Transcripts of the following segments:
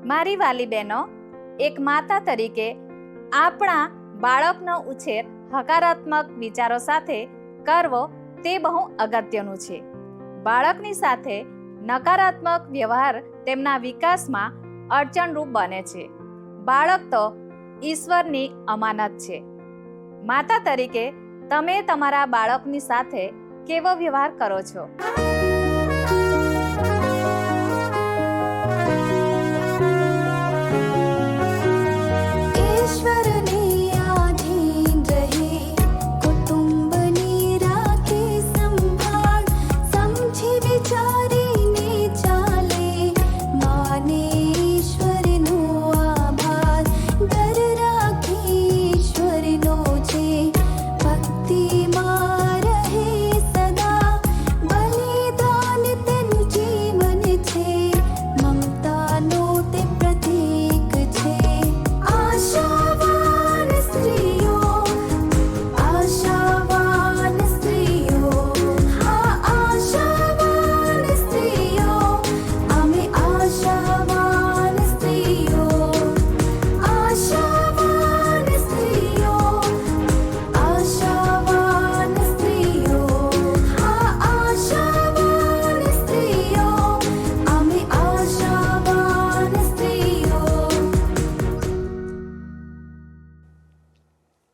મારી વાલી બહેનો, એક માતા તરીકે આપણા બાળકનો ઉછેર હકારાત્મક વિચારો સાથે કરવો તે બહુ અગત્યનું છે. બાળકની સાથે નકારાત્મક વ્યવહાર તેમના વિકાસમાં અડચણરૂપ બને છે. બાળક તો ઈશ્વરની અમાનત છે. માતા તરીકે તમે તમારા બાળકની સાથે કેવો વ્યવહાર કરો છો?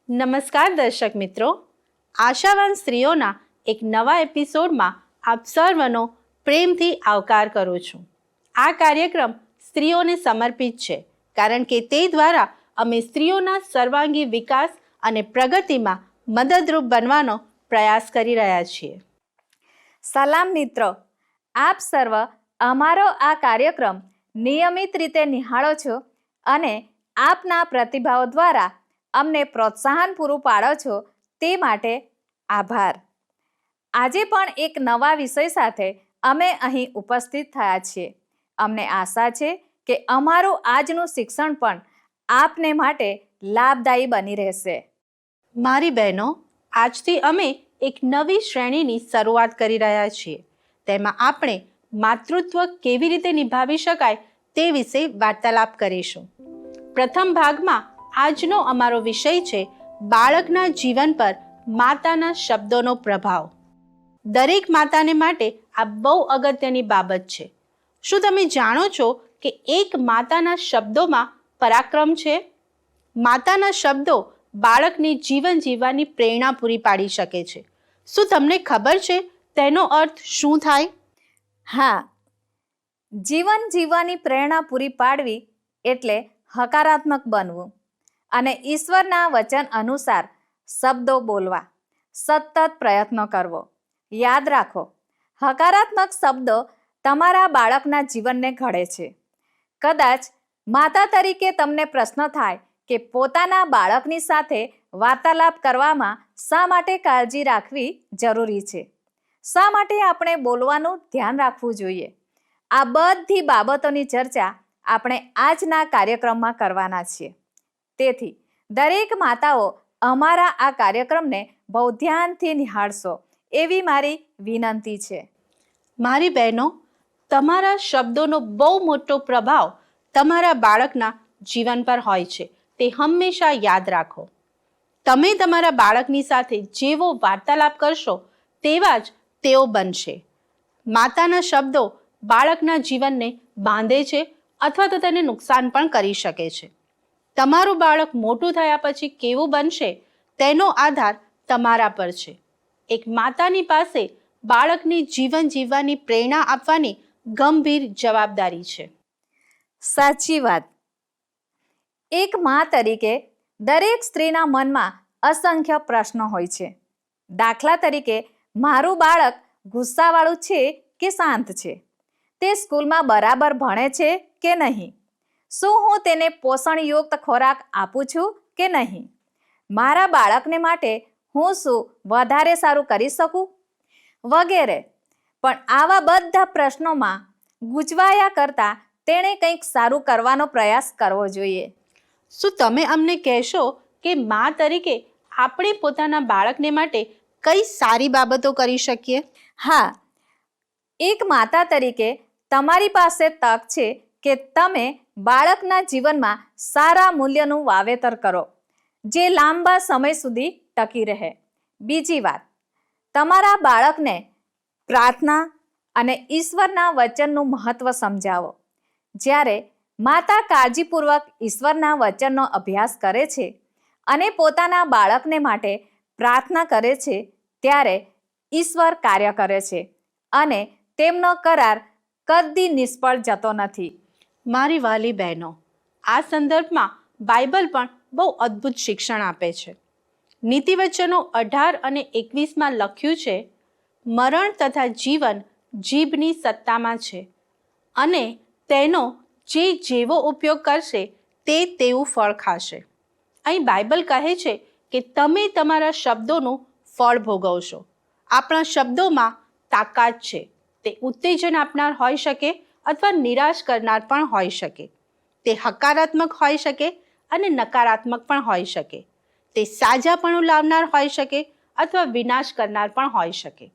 નમસ્કાર દર્શક મિત્રો, આશાવાન સ્ત્રીઓના એક નવા એપિસોડમાં આપ સર્વનો પ્રેમથી આવકાર કરું છું. આ કાર્યક્રમ સ્ત્રીઓને સમર્પિત છે, કારણ કે તે દ્વારા અમે સ્ત્રીઓના સર્વાંગી વિકાસ અને પ્રગતિમાં મદદરૂપ બનવાનો પ્રયાસ કરી રહ્યા છીએ. સલામ મિત્રો, આપ સર્વ અમારો આ કાર્યક્રમ નિયમિત રીતે નિહાળો છો અને આપના પ્રતિભાવો દ્વારા અમને પ્રોત્સાહન પૂરું પાડો છો, તે માટે આભાર. આજે પણ એક નવા વિષય સાથે અમે અહીં ઉપસ્થિત થયા છીએ. અમને આશા છે કે અમારું આજનું શિક્ષણ પણ આપને માટે લાભદાયી બની રહેશે. મારી બહેનો, આજથી અમે એક નવી શ્રેણીની શરૂઆત કરી રહ્યા છીએ. તેમાં આપણે માતૃત્વ કેવી રીતે નિભાવી શકાય તે વિશે વાર્તાલાપ કરીશું. પ્રથમ ભાગમાં આજનો અમારો વિષય છે બાળકના જીવન પર માતાના શબ્દોનો પ્રભાવ. દરેક માતાને માટે આ બહુ અગત્યની બાબત છે. શું તમે જાણો છો કે એક માતાના શબ્દોમાં પરાક્રમ છે? માતાના શબ્દો બાળકને જીવન જીવવાની પ્રેરણા પૂરી પાડી શકે છે. શું તમને ખબર છે તેનો અર્થ શું થાય? હા, જીવન જીવવાની પ્રેરણા પૂરી પાડવી એટલે હકારાત્મક બનવું અને ઈશ્વરના વચન અનુસાર શબ્દો બોલવા, સતત પ્રયત્નો કરવો. યાદ રાખો, હકારાત્મક શબ્દો તમારા બાળકના જીવનને ઘડે છે. કદાચ માતા તરીકે તમને પ્રશ્ન થાય કે પોતાના બાળકની સાથે વાર્તાલાપ કરવામાં શા માટે કાળજી રાખવી જરૂરી છે? શા માટે આપણે બોલવાનું ધ્યાન રાખવું જોઈએ? આ બધી બાબતોની ચર્ચા આપણે આજના કાર્યક્રમમાં કરવાના છીએ. તેથી દરેક માતાઓ અમારા આ કાર્યક્રમને બહુ ધ્યાનથી નિહાળશો એવી મારી વિનંતી છે. મારી બહેનો, તમારા શબ્દોનો બહુ મોટો પ્રભાવ તમારા બાળકના જીવન પર હોય છે, તે હંમેશા યાદ રાખો. તમે તમારા બાળકની સાથે જેવો વાર્તાલાપ કરશો તેવા જ તેઓ બનશે. માતાના શબ્દો બાળકના જીવનને બાંધે છે અથવા તો તેને નુકસાન પણ કરી શકે છે. તમારું બાળક મોટું થયા પછી કેવું બનશે તેનો આધાર તમારા પર છે. એક માતાની પાસે બાળકને જીવન જીવવાની પ્રેરણા આપવાની ગંભીર જવાબદારી છે. સાચી વાત. એક મા તરીકે દરેક સ્ત્રીના મનમાં અસંખ્ય પ્રશ્નો હોય છે. દાખલા તરીકે, મારું બાળક ગુસ્સાવાળું છે કે શાંત છે? તે સ્કૂલમાં બરાબર ભણે છે કે નહીં? શું હું તેને પોષણયુક્ત ખોરાક આપું છું કે નહીં? મારા બાળકને માટે હું શું વધારે સારું કરી શકું? વગેરે. પણ આવા બધા પ્રશ્નોમાં ગૂંચવાયા કરતાં તેણે કંઈક સારું કરવાનો પ્રયાસ કરવો જોઈએ. શું તમે અમને કહેશો કે મા તરીકે આપણે પોતાના બાળકને માટે કઈ સારી બાબતો કરી શકીએ? હા, એક માતા તરીકે તમારી પાસે તક છે કે તમે બાળકના જીવનમાં સારા મૂલ્યનું વાવેતર કરો, જે લાંબા સમય સુધી ટકી રહે. બીજી વાત, તમારા બાળકને પ્રાર્થના અને ઈશ્વરના વચનનું મહત્વ સમજાવો. જ્યારે માતા કાળજીપૂર્વક ઈશ્વરના વચનનો અભ્યાસ કરે છે અને પોતાના બાળકને માટે પ્રાર્થના કરે છે, ત્યારે ઈશ્વર કાર્ય કરે છે અને તેમનો કરાર કદી નિષ્ફળ જતો નથી. મારી વાલી બહેનો, આ સંદર્ભમાં બાઇબલ પણ બહુ અદ્ભુત શિક્ષણ આપે છે. નીતિવચનો 18 અને 21માં લખ્યું છે, મરણ તથા જીવન જીભની સત્તામાં છે, અને તેનો જે જેવો ઉપયોગ કરશે તે તેવું ફળ ખાશે. અહીં બાઇબલ કહે છે કે તમે તમારા શબ્દોનું ફળ ભોગવશો. આપણા શબ્દોમાં તાકાત છે. તે ઉત્તેજન આપનાર હોઈ શકે અથવા નિરાશ કરનાર પણ હોઈ શકે. તે હકારાત્મક હોઈ શકે અને નકારાત્મક પણ હોઈ શકે. તે સાજાપણું લાવનાર હોઈ શકે અથવા વિનાશ કરનાર પણ હોઈ શકે.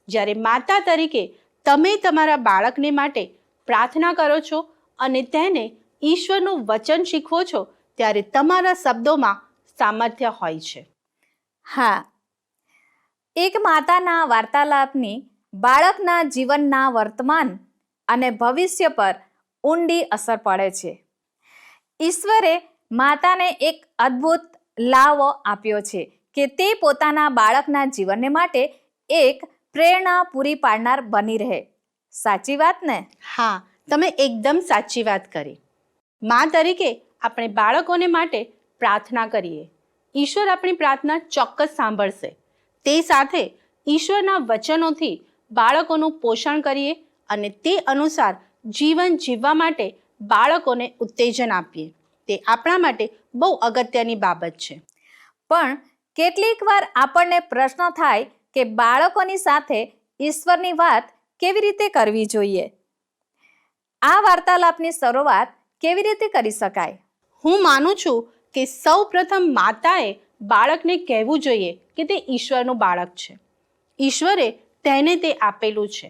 જ્યારે માતા તરીકે તમે તમારા બાળકને માટે પ્રાર્થના કરો છો અને તેને ઈશ્વરનું વચન શીખવો છો, ત્યારે તમારા શબ્દોમાં સામર્થ્ય હોય છે. હા, એક માતાના વાર્તાલાપની બાળકના જીવનના વર્તમાન અને ભવિષ્ય પર ઊંડી અસર પડે છે. ઈશ્વરે માતાને એક અદ્ભુત લાવો આપ્યો છે કે તે પોતાના બાળકના જીવનને માટે એક પ્રેરણા પૂરી પાડનાર બની રહે. સાચી વાત ને? હા, તમે એકદમ સાચી વાત કરી. મા તરીકે આપણે બાળકોને માટે પ્રાર્થના કરીએ. ઈશ્વર આપણી પ્રાર્થના ચોક્કસ સાંભળશે. તે સાથે ઈશ્વરના વચનોથી બાળકોનું પોષણ કરીએ અને તે અનુસાર જીવન જીવવા માટે બાળકોને ઉત્તેજન આપીએ. તે આપણા માટે બહુ અગત્યની બાબત છે. પણ કેટલીક વાર આપણને પ્રશ્ન થાય કે બાળકોની સાથે ઈશ્વરની વાત કેવી રીતે કરવી જોઈએ? આ વાર્તાલાપની શરૂઆત કેવી રીતે કરી શકાય? હું માનું છું કે સૌ પ્રથમ માતાએ બાળકને કહેવું જોઈએ કે તે ઈશ્વરનું બાળક છે. ઈશ્વરે તેને તે આપેલું છે.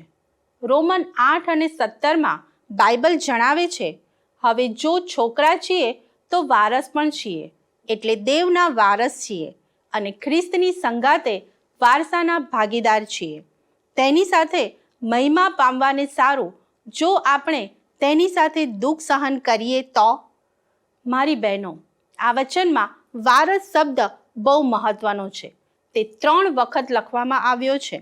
રોમન 8 અને 17માં બાઇબલ જણાવે છે, હવે જો છોકરા છીએ તો વારસ પણ છીએ, એટલે દેવના વારસ છીએ અને ખ્રિસ્તની સંગાતે વારસાના ભાગીદાર છીએ. તેની સાથે મહિમા પામવાને સારું જો આપણે તેની સાથે દુઃખ સહન કરીએ તો. મારી બહેનો, આ વચનમાં વારસ શબ્દ બહુ મહત્વનો છે. તે 3 વખત લખવામાં આવ્યો છે.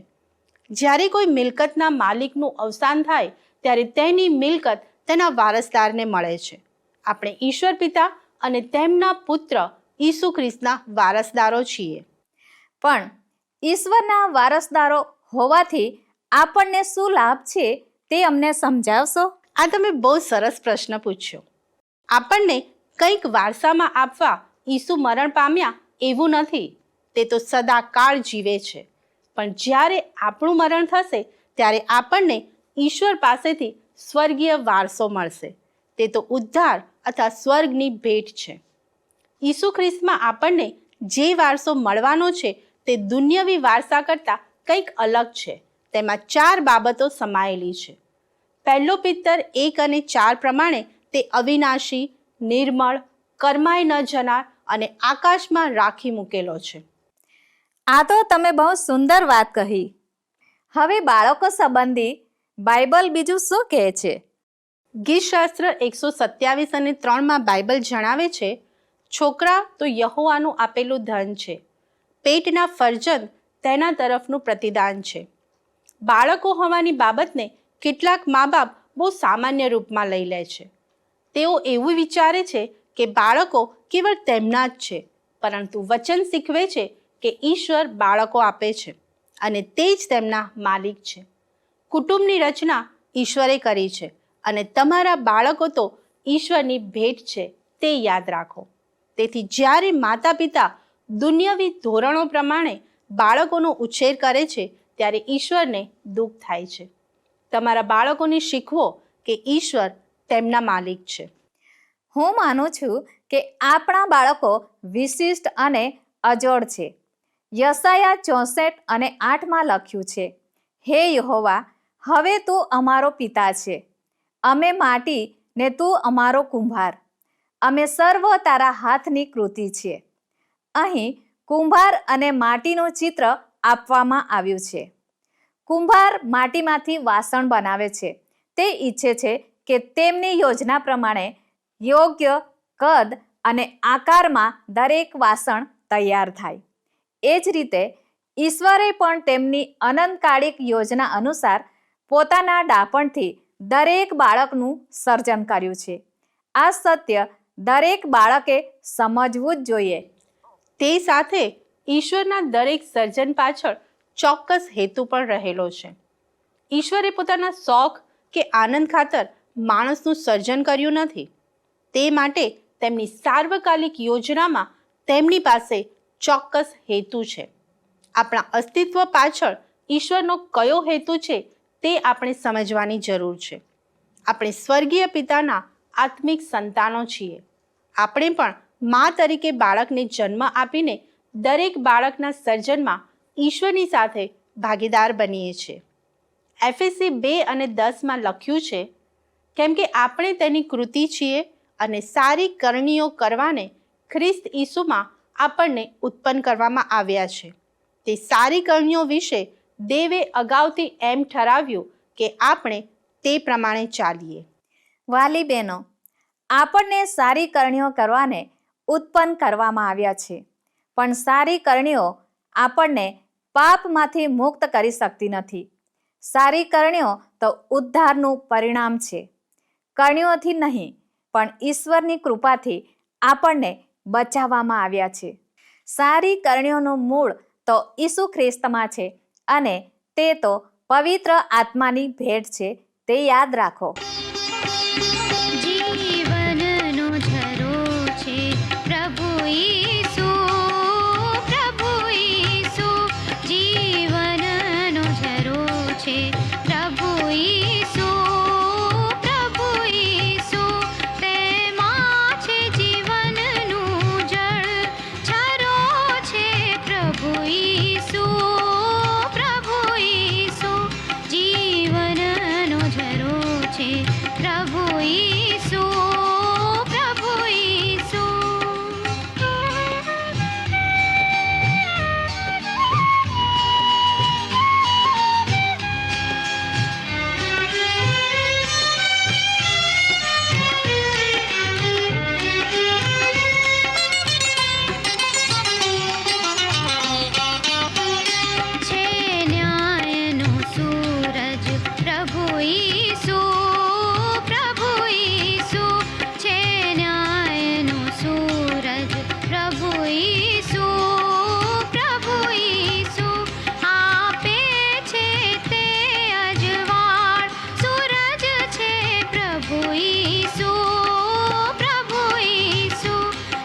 જ્યારે કોઈ મિલકતના માલિકનું અવસાન થાય ત્યારે તેની મિલકત તેના વારસદારને મળે છે. આપણે ઈશ્વર પિતા અને તેમના પુત્ર ઈસુ ખ્રિસ્તના વારસદારો છીએ. પણ ઈશ્વરના વારસદારો હોવાથી આપણને શું લાભ છે તે અમને સમજાવશો? આ તમે બહુ સરસ પ્રશ્ન પૂછ્યો. આપણને કંઈક વારસામાં આપવા ઈસુ મરણ પામ્યા એવું નથી. તે તો સદાકાળ જીવે છે. પણ જ્યારે આપણું મરણ થશે ત્યારે આપણને ઈશ્વર પાસેથી સ્વર્ગીય વારસો મળશે. તે તો ઉદ્ધાર અથવા સ્વર્ગની ભેટ છે. ઈસુ ખ્રિસ્તમાં આપણને જે વારસો મળવાનો છે તે દુન્યવી વારસા કરતાં કંઈક અલગ છે. તેમાં 4 બાબતો સમાયેલી છે. 1 પિત્તર 1 અને 4 પ્રમાણે તે અવિનાશી, નિર્મળ, કરમાઈ ન જનાર અને આકાશમાં રાખી મૂકેલો છે. આ તો તમે બહુ સુંદર વાત કહી. હવે બાળકો સંબંધી બાઇબલ બીજું શું કહે છે? ગીતશાસ્ત્ર 127 અને 3માં બાઇબલ જણાવે છે, છોકરા તો યહોવાનું આપેલું ધન છે, પેટના ફરજંદ તેના તરફનું પ્રતિદાન છે. બાળકો હોવાની બાબતને કેટલાક મા બાપ બહુ સામાન્ય રૂપમાં લઈ લે છે. તેઓ એવું વિચારે છે કે બાળકો કેવળ તેમના જ છે, પરંતુ વચન શીખવે છે કે ઈશ્વર બાળકો આપે છે અને તે જ તેમના માલિક છે. કુટુંબની રચના ઈશ્વરે કરી છે અને તમારા બાળકો તો ઈશ્વરની ભેટ છે, તે યાદ રાખો. તેથી જ્યારે માતા પિતા દુન્યવી ધોરણો પ્રમાણે બાળકોનો ઉછેર કરે છે ત્યારે ઈશ્વરને દુઃખ થાય છે. તમારા બાળકોને શીખવો કે ઈશ્વર તેમના માલિક છે. હું માનું છું કે આપણા બાળકો વિશિષ્ટ અને અજોડ છે. યશાયા 64 અને 8માં લખ્યું છે, હે યહોવા, હવે તું અમારો પિતા છે, અમે માટી ને તું અમારો કુંભાર, અમે સર્વ તારા હાથની કૃતિ છીએ. અહીં કુંભાર અને માટીનું ચિત્ર આપવામાં આવ્યું છે. કુંભાર માટીમાંથી વાસણ બનાવે છે. તે ઈચ્છે છે કે તેમની યોજના પ્રમાણે યોગ્ય કદ અને આકારમાં દરેક વાસણ તૈયાર થાય. એ જ રીતે ઈશ્વરે પણ તેમની અનંતકાળિક યોજના અનુસાર પોતાના ડાપણથી દરેક બાળકનું સર્જન કર્યું છે. આ સત્ય દરેક બાળકે સમજવું જ જોઈએ. તે સાથે ઈશ્વરના દરેક સર્જન પાછળ ચોક્કસ હેતુ પણ રહેલો છે. ઈશ્વરે પોતાના શોખ કે આનંદ ખાતર માણસનું સર્જન કર્યું નથી. તે માટે તેમની સાર્વકાલિક યોજનામાં તેમની પાસે ચોક્કસ હેતુ છે. આપણા અસ્તિત્વ પાછળ ઈશ્વરનો કયો હેતુ છે તે આપણે સમજવાની જરૂર છે. આપણે સ્વર્ગીય પિતાના આત્મિક સંતાનો છીએ. આપણે પણ મા તરીકે બાળકને જન્મ આપીને દરેક બાળકના સર્જનમાં ઈશ્વરની સાથે ભાગીદાર બનીએ છીએ. એફએસી 2:10 લખ્યું છે, કેમ કે આપણે તેની કૃતિ છીએ અને સારી કરણીઓ કરવાને ખ્રિસ્ત ઈસુમાં આપણને ઉત્પન્ન કરવામાં આવ્યા છે. તે સારી કરણીઓ વિશે દેવે અગાઉથી એમ ઠરાવ્યું કે આપણે તે પ્રમાણે ચાલીએ. વાલી બહેનો, આપણને સારી કરણીઓ કરવાને ઉત્પન્ન કરવામાં આવ્યા છે, પણ સારી કરણીઓ આપણને પાપમાંથી મુક્ત કરી શકતી નથી. સારી કરણીઓ તો ઉદ્ધારનું પરિણામ છે. કરણીઓથી નહીં, પણ ઈશ્વરની કૃપાથી આપણને બચાવવામાં આવ્યા છે. સારી કરણીઓનું મૂળ તો ઈસુ ખ્રિસ્તમાં છે અને તે તો પવિત્ર આત્માની ભેટ છે. તે યાદ રાખો. જીવનનો ઝરો છે પ્રભુ ઈસુ, પ્રભુ ઈસુ. જીવનનો ઝરો છે પ્રભુ ઈસુ, પ્રભુ ઈસુ. તેમાં છે જીવનનું જળ, ઝરો છે પ્રભુ ઈસુ, પ્રભુ ઈસુ. જીવનનો ઝરો છે પ્રભુ ઈસુ, પ્રભુ ઈસુ. છે ન્યાયનો સૂરજ પ્રભુ ઈસુ, પ્રભુ ઈસુ. છે ન્યાયનો સૂરજ પ્રભુ ઈસુ, પ્રભુ ઈસુ. આપે છે તે અજવાળ, સૂરજ છે પ્રભુ ઈસુ, પ્રભુ ઈસુ.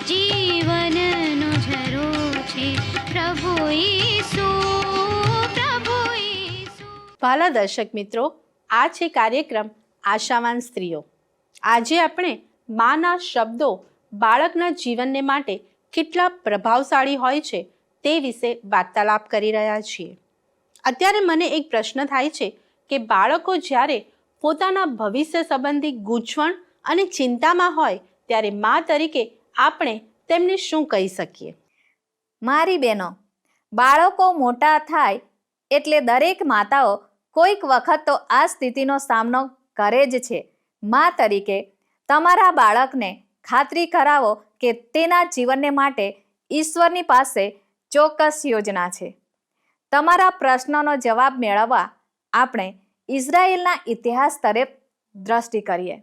જીવનનો ઝરો છે પ્રભુ ઈસુ, પ્રભુ ઈસુ. વાલા દર્શક મિત્રો, આ છે કાર્યક્રમ આશાવાન સ્ત્રીઓ. આજે આપણે માના શબ્દો બાળકના જીવનને માટે કેટલા પ્રભાવશાળી હોય છે તે વિશે વાર્તાલાપ કરી રહ્યા છીએ. અત્યારે મને એક પ્રશ્ન થાય છે કે બાળકો જ્યારે પોતાના ભવિષ્ય સંબંધી ગૂંચવણ અને ચિંતામાં હોય ત્યારે મા તરીકે આપણે તેમને શું કહી શકીએ? મારી બહેનો, બાળકો મોટા થાય એટલે દરેક માતાઓ કોઈક વખત તો આ સ્થિતિનો સામનો કરે જ છે. મા તરીકે તમારા બાળકને ખાતરી કરાવો કે તેના જીવનને માટે ઈશ્વરની પાસે ચોક્કસ યોજના છે. તમારા પ્રશ્નનો જવાબ મેળવવા આપણે ઇઝરાયેલના ઇતિહાસ તરફ દ્રષ્ટિ કરીએ.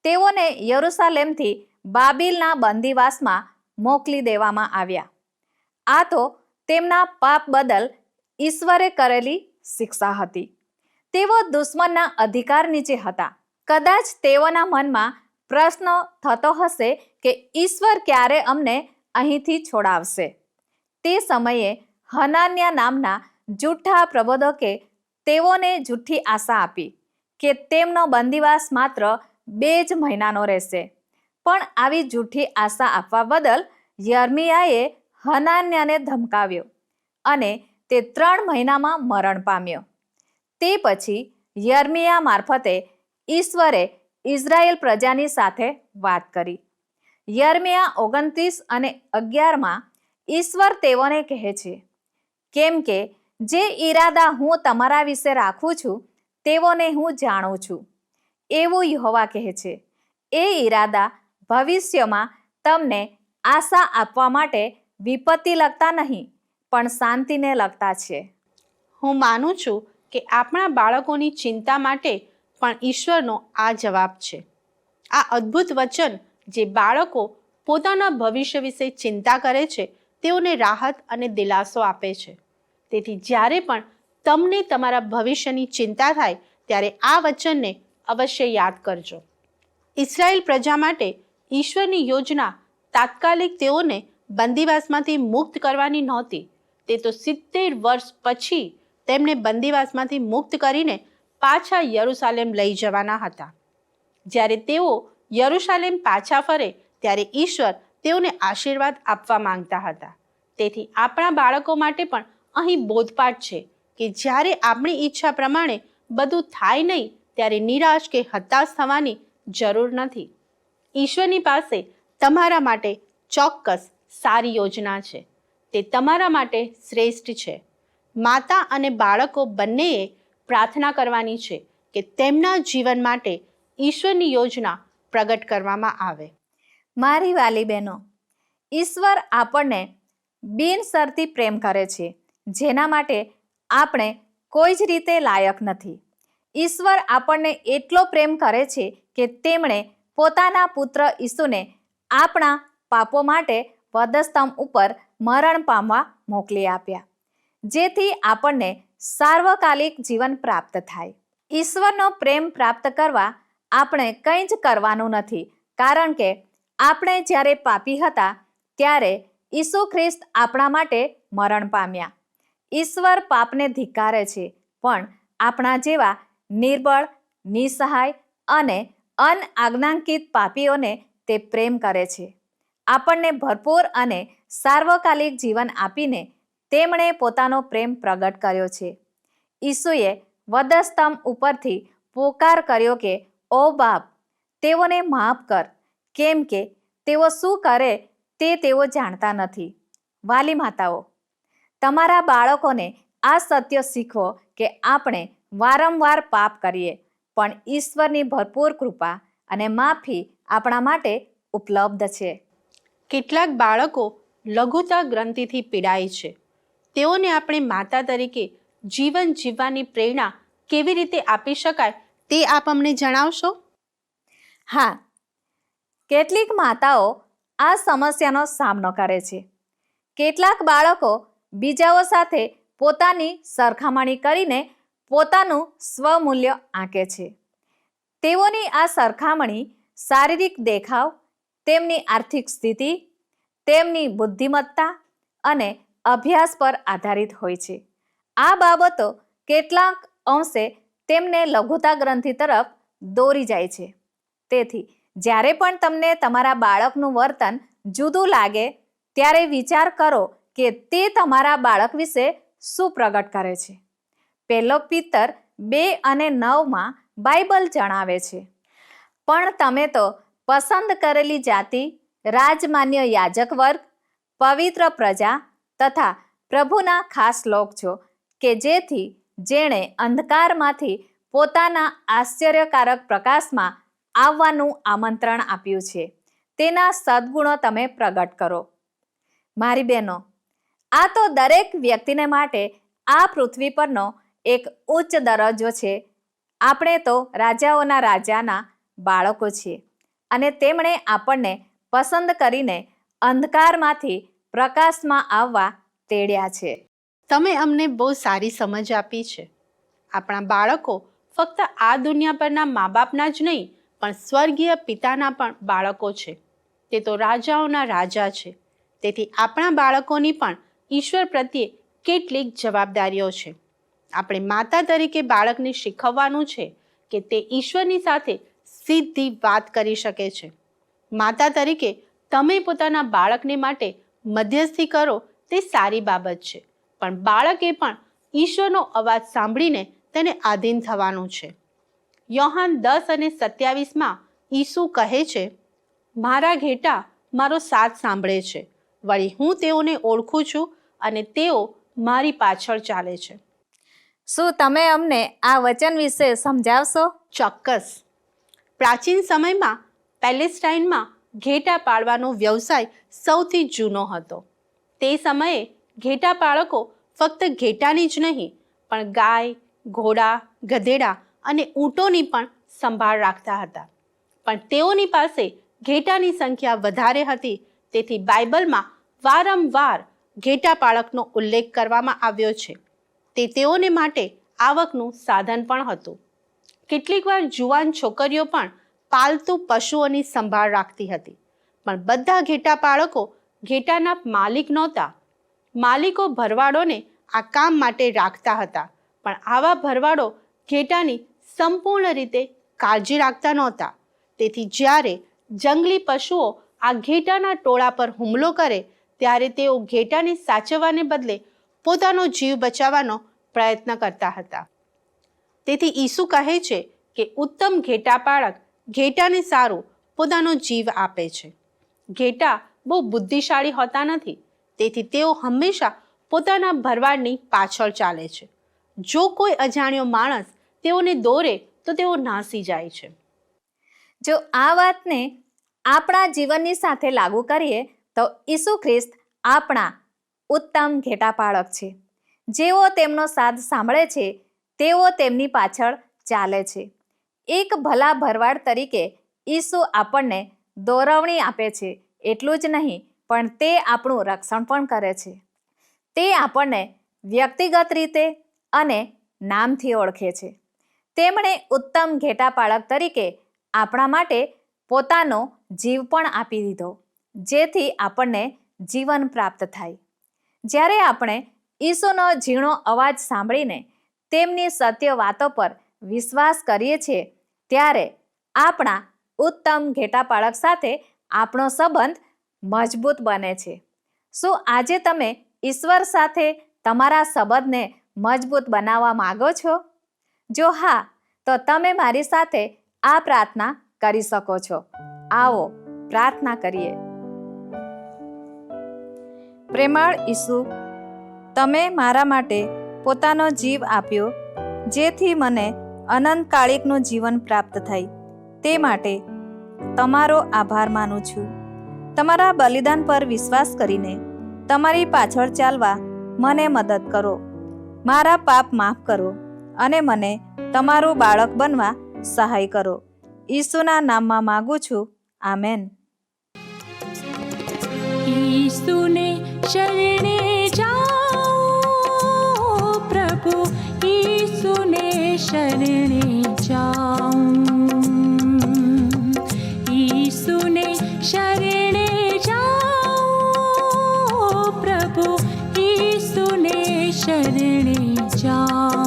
તેઓને યરુસાલેમથી બાબિલના બંદીવાસમાં મોકલી દેવામાં આવ્યા. આ તો તેમના પાપ બદલ ઈશ્વરે કરેલી શિક્ષા હતી. તેઓ દુશ્મનના અધિકાર નીચે હતા. કદાચ તેઓના મનમાં પ્રશ્ન થતો હશે કે ઈશ્વર ક્યારે અમને અહીંથી છોડાવશે. તે સમયે હનાન્યા નામના જૂઠા પ્રબોધકે તેઓને જૂઠી આશા આપી કે તેમનો બંદીવાસ માત્ર 2 જ મહિનાનો રહેશે. પણ આવી જૂઠી આશા આપવા બદલ યર્મિયાએ હનાન્યાને ધમકાવ્યો અને તે 3 મહિનામાં મરણ પામ્યો. તે પછી યર્મિયા મારફતે ઈશ્વરે ઇઝરાયેલ પ્રજાની સાથે વાત કરી. યર્મિયા 29:11 ઈશ્વર તેઓને કહે છે, કેમ કે જે ઈરાદા હું તમારા વિશે રાખું છું તેઓને હું જાણું છું, એવું યહોવા કહે છે. એ ઈરાદા ભવિષ્યમાં તમને આશા આપવા માટે વિપત્તિ લગતા નહીં, પણ શાંતિને લગતા છે. હું માનું છું કે આપણા બાળકોની ચિંતા માટે પણ ઈશ્વરનો આ જવાબ છે. આ અદ્ભુત વચન જે બાળકો પોતાના ભવિષ્ય વિશે ચિંતા કરે છે તેઓને રાહત અને દિલાસો આપે છે. તેથી જ્યારે પણ તમને તમારા ભવિષ્યની ચિંતા થાય ત્યારે આ વચનને અવશ્ય યાદ કરજો. ઇઝરાયેલ પ્રજા માટે ઈશ્વરની યોજના તાત્કાલિક તેઓને બંદીવાસમાંથી મુક્ત કરવાની નહોતી. તે તો 70 વર્ષ પછી તેમને બંદીવાસમાંથી મુક્ત કરીને પાછા યરુશાલેમ લઈ જવાના હતા. જ્યારે તેઓ યરુશાલેમ પાછા ફરે ત્યારે ઈશ્વર તેઓને આશીર્વાદ આપવા માંગતા હતા. તેથી આપણા બાળકો માટે પણ અહીં બોધપાઠ છે કે જ્યારે આપણી ઈચ્છા પ્રમાણે બધું થાય નહીં ત્યારે નિરાશ કે હતાશ થવાની જરૂર નથી. ઈશ્વરની પાસે તમારા માટે ચોક્કસ સારી યોજના છે. તે તમારા માટે શ્રેષ્ઠ છે. માતા અને બાળકો બંનેએ પ્રાર્થના કરવાની છે કે તેમના જીવન માટે ઈશ્વરની યોજના પ્રગટ કરવામાં આવે. મારી વાલી બહેનો, ઈશ્વર આપણને બિનશરતી પ્રેમ કરે છે, જેના માટે આપણે કોઈ જ રીતે લાયક નથી. ઈશ્વર આપણને એટલો પ્રેમ કરે છે કે તેમણે પોતાના પુત્ર ઈસુને આપણા પાપો માટે વધસ્તંભ ઉપર મરણ પામવા મોકલી આપ્યા, જેથી આપણને સાર્વકાલિક જીવન પ્રાપ્ત થાય. ઈશ્વરનો પ્રેમ પ્રાપ્ત કરવા આપણે કંઈ જ કરવાનું નથી, કારણ કે આપણે જ્યારે પાપી હતા ત્યારે ઈસુ ખ્રિસ્ત આપણા માટે મરણ પામ્યા. ઈશ્વર પાપને ધિક્કારે છે, પણ આપણા જેવા નિર્બળ, નિસહાય અને અનઆજ્ઞાંકિત પાપીઓને તે પ્રેમ કરે છે. આપણને ભરપૂર અને સાર્વકાલિક જીવન આપીને તેમણે પોતાનો પ્રેમ પ્રગટ કર્યો છે. ઈસુએ વધસ્તંભ ઉપરથી પોકાર કર્યો કે, ઓ બાપ, તેઓને માફ કર, કેમ કે તેઓ શું કરે તે તેઓ જાણતા નથી. વાલી માતાઓ, તમારા બાળકોને આ સત્ય શીખવો કે આપણે વારંવાર પાપ કરીએ, પણ ઈશ્વરની ભરપૂર કૃપા અને માફી આપણા માટે ઉપલબ્ધ છે. કેટલાક બાળકો લઘુતા ગ્રંથિથી પીડાય છે. તેઓને આપણે માતા તરીકે જીવન જીવવાની પ્રેરણા કેવી રીતે આપી શકાય તે આપ અમને જણાવશો? હા, કેટલીક માતાઓ આ સમસ્યાનો સામનો કરે છે. કેટલાક બાળકો બીજાઓ સાથે પોતાની સરખામણી કરીને પોતાનું સ્વમૂલ્ય આંકે છે. તેઓની આ સરખામણી શારીરિક દેખાવ, તેમની આર્થિક સ્થિતિ, તેમની બુદ્ધિમત્તા અને અભ્યાસ પર આધારિત હોય છે. આ બાબતો કેટલાક અંશે તેમને લઘુતા ગ્રંથિ તરફ દોરી જાય છે. તેથી જ્યારે પણ તમને તમારા બાળકનું વર્તન જુદું લાગે ત્યારે વિચાર કરો કે તે તમારા બાળક વિશે શું પ્રગટ કરે છે. 1 પિતર 2:9 બાઇબલ જણાવે છે, પણ તમે તો પસંદ કરેલી જાતિ, રાજમાન્ય યાજક વર્ગ, પવિત્ર પ્રજા તથા પ્રભુના ખાસ લોક છો, કે જેણે અંધકારમાંથી પોતાના આશ્ચર્યકારક પ્રકાશમાં આવવાનું આમંત્રણ આપ્યું છે, તેના સદ્ગુણો તમે પ્રગટ કરો. મારી બહેનો, આ તો દરેક વ્યક્તિને માટે આ પૃથ્વી પરનો એક ઉચ્ચ દરજ્જો છે. આપણે તો રાજાઓના રાજાના બાળકો છીએ અને તેમણે આપણને પસંદ કરીને અંધકારમાંથી પ્રકાશમાં આવવા તેડ્યા છે. તમે અમને બહુ સારી સમજ આપી છે. આપણા બાળકો ફક્ત આ દુનિયા પરના મા બાપના જ નહીં, પણ સ્વર્ગીય પિતાના પણ બાળકો છે. તે તો રાજાઓના રાજા છે. તેથી આપણા બાળકોની પણ ઈશ્વર પ્રત્યે કેટલીક જવાબદારીઓ છે. આપણે માતા તરીકે બાળકને શીખવવાનું છે કે તે ઈશ્વરની સાથે સીધી વાત કરી શકે છે. માતા તરીકે તમે પોતાના બાળકને માટે મધ્યસ્થી કરો તે સારી બાબત છે, પણ બાળકે પણ ઈશ્વરનો અવાજ સાંભળીને તેને આધીન થવાનું છે. યોહાન 10:27 ઈસુ કહે છે, મારા ઘેટા મારો સાથ સાંભળે છે, વળી હું તેઓને ઓળખું છું અને તેઓ મારી પાછળ ચાલે છે. શું તમે અમને આ વચન વિશે સમજાવશો? ચોક્કસ. પ્રાચીન સમયમાં પેલેસ્ટાઇનમાં ઘેટા પાળવાનો વ્યવસાય સૌથી જૂનો હતો. તે સમયે ઘેટા પાળકો ફક્ત ઘેટાની જ નહીં પણ ગાય, ઘોડા, ગધેડા અને ઊંટોની પણ સંભાળ રાખતા હતા. પણ તેઓની પાસે ઘેટાની સંખ્યા વધારે હતી, તેથી બાઇબલમાં વારંવાર ઘેટા પાળકનો ઉલ્લેખ કરવામાં આવ્યો છે. તે તેઓને માટે આવકનું સાધન પણ હતું. કેટલીકવાર જુવાન છોકરીઓ પણ પાલતુ પશુઓની સંભાળ રાખતી હતી. પણ બધા ઘેટા પાળકો ઘેટાના માલિક નહોતા. માલિકો ભરવાડોને આ કામ માટે રાખતા હતા, પણ આવા ભરવાડો ઘેટાની સંપૂર્ણ રીતે કાળજી રાખતા નહોતા. તેથી જ્યારે જંગલી પશુઓ આ ઘેટાના ટોળા પર હુમલો કરે ત્યારે તેઓ ઘેટાને સાચવવાને બદલે પોતાનો જીવ બચાવવાનો પ્રયત્ન કરતા હતા. તેથી ઈસુ કહે છે કે ઉત્તમ ઘેટા પાળક ઘેટાને સારું પોતાનો જીવ આપે છે. ઘેટા બહુ બુદ્ધિશાળી હોતા નથી, તેથી તેઓ હંમેશા પોતાના ભરવાડની પાછળ ચાલે છે. જો કોઈ અજાણ્યો માણસ તેઓને દોરે તો તેઓ નાસી જાય છે. જો આ વાતને આપણા જીવનની સાથે લાગુ કરીએ તો ઈસુ ખ્રિસ્ત આપણા ઉત્તમ ઘેટા પાળક છે. જેઓ તેમનો સાથ સાંભળે છે તેઓ તેમની પાછળ ચાલે છે. એક ભલા ભરવાડ તરીકે ઈસુ આપણને દોરવણી આપે છે. એટલું જ નહીં પણ તે આપણું રક્ષણ પણ કરે છે. તે આપણને વ્યક્તિગત રીતે અને નામથી ઓળખે છે. તેમણે ઉત્તમ ઘેટા પાળક તરીકે આપણા માટે પોતાનો જીવ પણ આપી દીધો, જેથી આપણને જીવન પ્રાપ્ત થાય. જ્યારે આપણે ઈસુનો ઝીણો અવાજ સાંભળીને તેમની સત્ય વાતો પર વિશ્વાસ કરીએ છીએ ત્યારે આપણા ઉત્તમ ઘેટા પાળક સાથે આપણો સંબંધ મજબૂત બને છે. શું આજે તમે ઈશ્વર સાથે તમારા સંબંધને મજબૂત બનાવવા માંગો છો? જો હા, તો તમે મારી સાથે આ પ્રાર્થના કરી શકો છો. આવો પ્રાર્થના કરીએ. પ્રેમાળ ઈસુ, તમે મારા માટે પોતાનો જીવ આપ્યો, જેથી મને અનંત કાળિકનું જીવન પ્રાપ્ત થાય. તે માટે તમારો આભાર માનું છું. તમારા બલિદાન પર વિશ્વાસ કરીને તમારી પાછળ ચાલવા મને મદદ કરો. મારા પાપ માફ કરો અને મને તમારું બાળક બનવા સહાય કરો. ઈસુના નામમાં માગું છું. આમેન. ઈસુને શરણે જાઓ પ્રભુ, ઈસુને શરણે જાઓ, ઈસુને શરણે જાઓ પ્રભુ, ઈસુને શરણે જાઓ.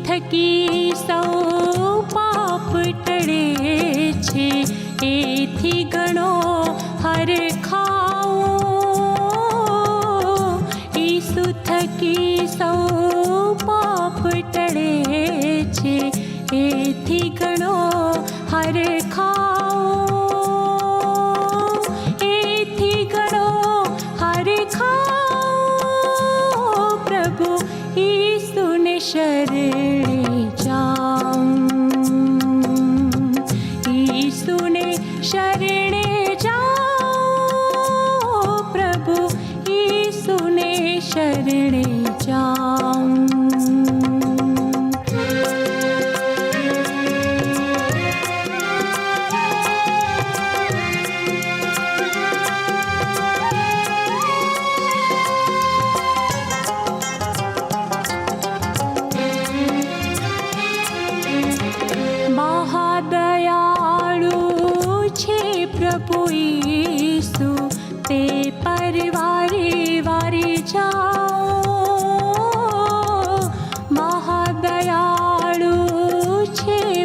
થકી સૌ પાપ ટળે છે, એથી ઘણો હરખાઓ. ઈસુ થકી સૌ પાપ ટળે છે, એથી ઘણો હરખાઓ, એથી ઘણો હરખાઓ પ્રભુ, ઈસુને શરણે જાઉં, ઈસુને શરણે જાઉં પ્રભુ, ઈસુને શરણે જાઉં. પ્રભુ ઈસુ તે પરવારે વારે જાઓ,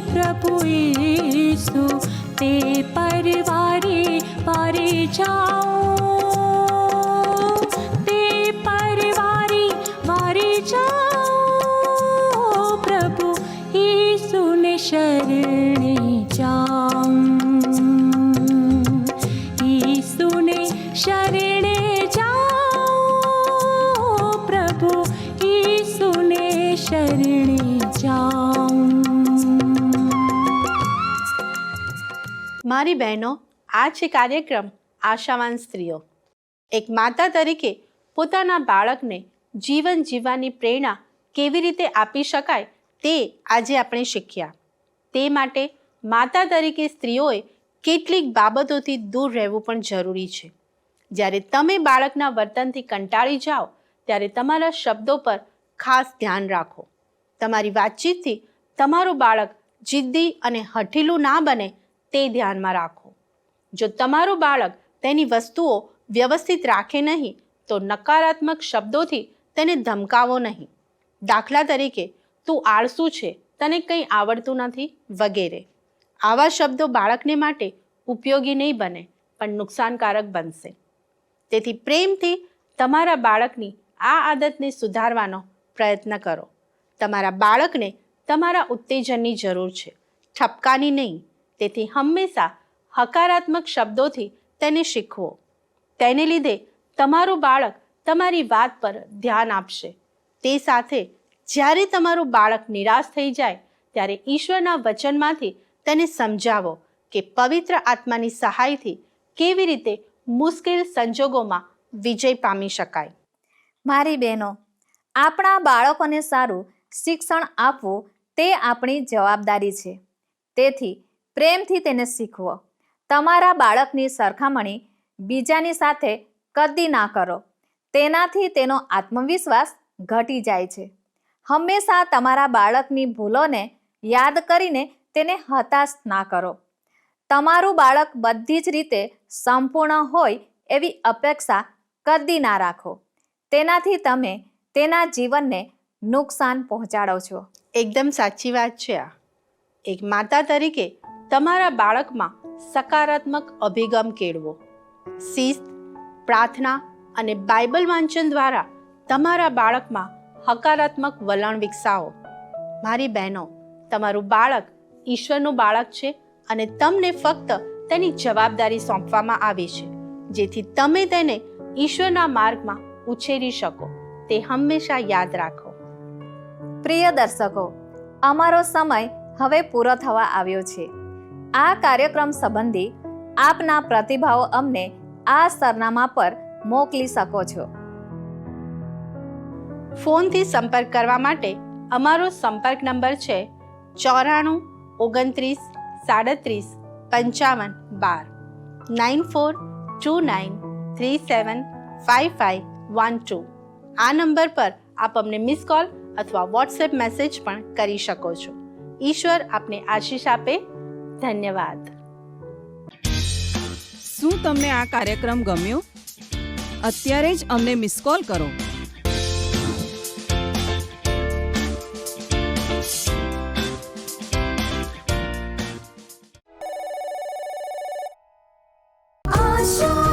प्रभु यीशु ते पर वारे जाओ, ते पर वारे जाओ, प्रभु यीशु ने शरणे जाऊं, यीशु ने शरणे जाओ, प्रभु यीशु ने शरणे जाऊं। મારી બહેનો, આ છે કાર્યક્રમ આશાવાન સ્ત્રીઓ. એક માતા તરીકે પોતાના બાળકને જીવન જીવવાની પ્રેરણા કેવી રીતે આપી શકાય તે આજે આપણે શીખ્યા. તે માટે માતા તરીકે સ્ત્રીઓએ કેટલીક બાબતોથી દૂર રહેવું પણ જરૂરી છે. જ્યારે તમે બાળકના વર્તનથી કંટાળી જાઓ ત્યારે તમારા શબ્દો પર ખાસ ધ્યાન રાખો. તમારી વાતચીતથી તમારું બાળક જિદ્દી અને હઠીલું ના બને તે ધ્યાનમાં રાખો. જો તમારું બાળક તેની વસ્તુઓ વ્યવસ્થિત રાખે નહીં તો નકારાત્મક શબ્દોથી તેને ધમકાવો નહીં. દાખલા તરીકે, તું આળસુ છે, તને કંઈ આવડતું નથી વગેરે. આવા શબ્દો બાળકને માટે ઉપયોગી નહીં બને પણ નુકસાનકારક બનશે. તેથી પ્રેમથી તમારા બાળકની આ આદતને સુધારવાનો પ્રયત્ન કરો. તમારા બાળકને તમારા ઉત્તેજનની જરૂર છે, ઠપકાની નહીં. તેથી હંમેશા હકારાત્મક શબ્દોથી તેને શીખવો. તેને લીધે તમારું બાળક તમારી વાત પર ધ્યાન આપશે. તે સાથે જ્યારે તમારું બાળક નિરાશ થઈ જાય ત્યારે ઈશ્વરના વચનમાંથી તેને સમજાવો કે પવિત્ર આત્માની સહાયથી કેવી રીતે મુશ્કેલ સંજોગોમાં વિજય પામી શકાય. મારી બહેનો, આપણા બાળકોને સારું શિક્ષણ આપવું તે આપણી જવાબદારી છે. તેથી પ્રેમથી તેને શીખવો. તમારા બાળકની સરખામણી બીજાની સાથે કદી ના કરો. તેનાથી તેનો આત્મવિશ્વાસ ઘટી જાય છે. હંમેશા તમારા બાળકની ભૂલોને યાદ કરીને તેને હતાશ ના કરો. તમારું બાળક બધી જ રીતે સંપૂર્ણ હોય એવી અપેક્ષા કદી ના રાખો. તેનાથી તમે તેના જીવનને નુકસાન પહોંચાડો છો. એકદમ સાચી વાત છે આ. એક માતા તરીકે તમારા બાળકમાં સકારાત્મક અભિગમ કેળવો. શિસ્ત, પ્રાર્થના અને બાઇબલ વાંચન દ્વારા તમારા બાળકમાં હકારાત્મક વલણ વિકસાવો. મારી બહેનો, તમારું બાળક ઈશ્વરનું બાળક છે અને તમને ફક્ત તેની જવાબદારી સોંપવામાં આવી છે, જેથી તમે તેને ઈશ્વરના માર્ગમાં ઉછેરી શકો. તે હંમેશા યાદ રાખો. પ્રિય દર્શકો, અમારો સમય હવે પૂરો થવા આવ્યો છે. આ કાર્યક્રમ સંબંધી આપના પ્રતિભાવો અમને આ સરનામા પર મોકલી શકો છો. ફોનથી સંપર્ક કરવા માટે અમારો સંપર્ક નંબર છે 94 29 37 55 12 9429375512. આ નંબર પર આપ અમને મિસ કોલ અથવા વોટ્સએપ મેસેજ પણ કરી શકો છો. ઈશ્વર આપને આશીષ આપે. ધન્યવાદ. શું તમને આ કાર્યક્રમ ગમ્યો? અત્યારે જ અમને મિસ કોલ કરો. आशा